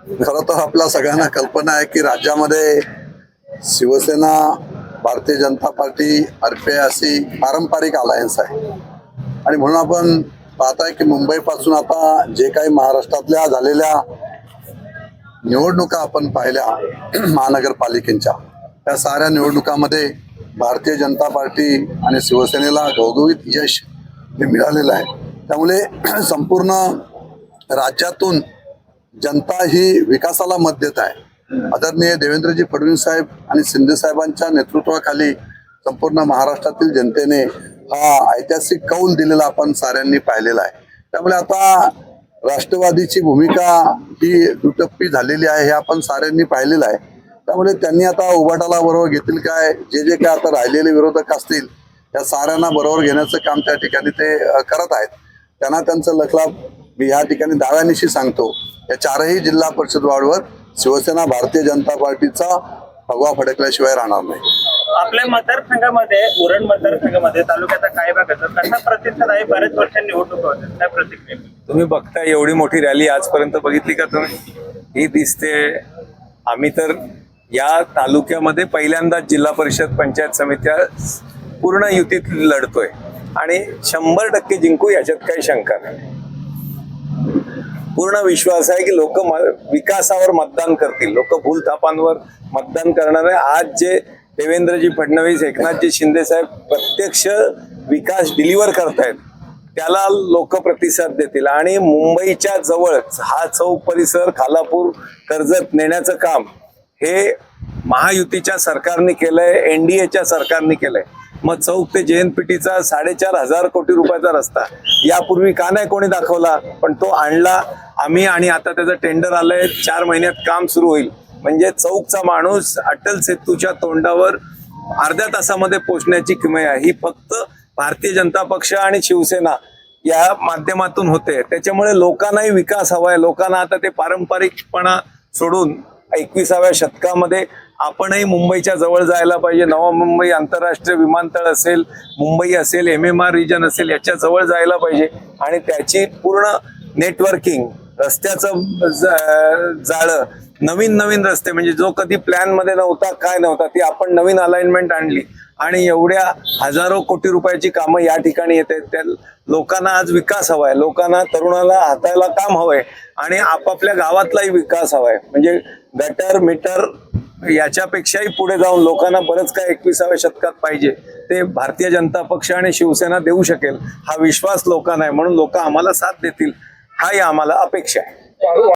खरं तर आपल्या सगळ्यांना कल्पना आहे की राज्यामध्ये शिवसेना, भारतीय जनता पार्टी, आरपीआय अशी पारंपरिक अलायन्स आहे आणि म्हणून आपण पाहताय की मुंबईपासून आता जे काही महाराष्ट्रातल्या झालेल्या निवडणुका आपण पाहिल्या महानगरपालिकेच्या, त्या साऱ्या निवडणुकामध्ये भारतीय जनता पार्टी आणि शिवसेनेला घवघवीत यश हे मिळालेलं आहे। त्यामुळे संपूर्ण राज्यातून जनता ही विकासाला मत देत आहे। आदरणीय देवेंद्रजी फडणवीस साहेब आणि शिंदे साहेबांच्या नेतृत्वाखाली संपूर्ण महाराष्ट्रातील जनतेने हा ऐतिहासिक कौल दिलेला आपण साऱ्यांनी पाहिलेला आहे। त्यामुळे आता राष्ट्रवादीची भूमिका ही दुटप्पी झालेली आहे हे आपण साऱ्यांनी पाहिलेलं आहे। त्यामुळे त्यांनी आता उभाटाला बरोबर घेतील काय, जे काय आता राहिलेले विरोधक असतील त्या साऱ्यांना बरोबर घेण्याचं काम त्या ठिकाणी ते करत आहेत। त्यांना त्यांचं लखलाभ मी या ठिकाणी दाव्यानिशी सांगतो, या चारही जिल्हा परिषद वार्डवर शिवसेना भारतीय जनता पार्टीचा भगवा फडकल्याशिवाय राहणार नाही। आपल्या मतदारसंघामध्ये उरण मतदारसंघामध्ये तालुक्याचा काय भाग आहे, कसा प्रतिसाद आहे? बऱ्याच वर्षांनी निवडणूक होते, काय प्रतिक्रिया? तुम्ही बघताय एवढी मोठी रॅली आजपर्यंत बघितली का तुम्ही? ही दिसते। आम्ही तर या तालुक्यामध्ये पहिल्यांदाच जिल्हा परिषद पंचायत समित्या पूर्ण युतीत लढतोय आणि 100% जिंकू, याच्यात काही शंका नाही। पूर्ण विश्वास आहे की लोक विकासावर मतदान करतील, लोक भूलथापांवर मतदान करणार आहे। आज जे देवेंद्रजी फडणवीस, एकनाथजी शिंदे साहेब प्रत्यक्ष विकास डिलिव्हर करतायत त्याला लोक प्रतिसाद देतील आणि मुंबईच्या जवळच हा चौक परिसर खालापूर कर्जत नेण्याचं काम हे महायुतीच्या सरकारने केलंय, एनडीएच्या सरकारने केलंय। मग चौक ते JNPTचा 4,500 कोटी रुपयाचा रस्ता यापूर्वी का नाही कोणी दाखवला, पण तो आणला आम्ही आणि आता त्याचं टेंडर आलंय, 4 महिन्यात काम सुरू होईल। म्हणजे चौकचा माणूस अटल सेतूच्या तोंडावर अर्ध्या तासामध्ये पोहोचण्याची किमया ही फक्त भारतीय जनता पक्ष आणि शिवसेना या माध्यमातून होते। त्याच्यामुळे लोकांनाही विकास हवाय, लोकांना आता ते पारंपरिकपणा सोडून 21व्या शतकामध्ये आपणही मुंबईच्या जवळ जायला पाहिजे। नवा मुंबई आंतरराष्ट्रीय विमानतळ असेल, मुंबई असेल, MMR रिजन असेल, याच्या जवळ जायला पाहिजे आणि त्याची पूर्ण नेटवर्किंग, रस्त्याचं जाळं, नवीन रस्ते म्हणजे जो कधी प्लॅन मध्ये नव्हता, काय नव्हता, ती आपण नवीन अलाइनमेंट आणली आणि एवढ्या हजारो कोटी रुपयाची कामं या ठिकाणी येत आहेत। त्या लोकांना आज विकास हवाय, लोकांना तरुणाला हाताला काम हवंय आणि आपापल्या गावातलाही विकास हवाय। म्हणजे गटर मीटर याच्यापेक्षाही पुढे जाऊन लोकांना बरंच काय 21व्या शतकात पाहिजे ते भारतीय जनता पक्ष आणि शिवसेना देऊ शकेल, हा विश्वास लोकांना आहे। म्हणून लोक आम्हाला साथ देतील, हाही आम्हाला अपेक्षा आहे।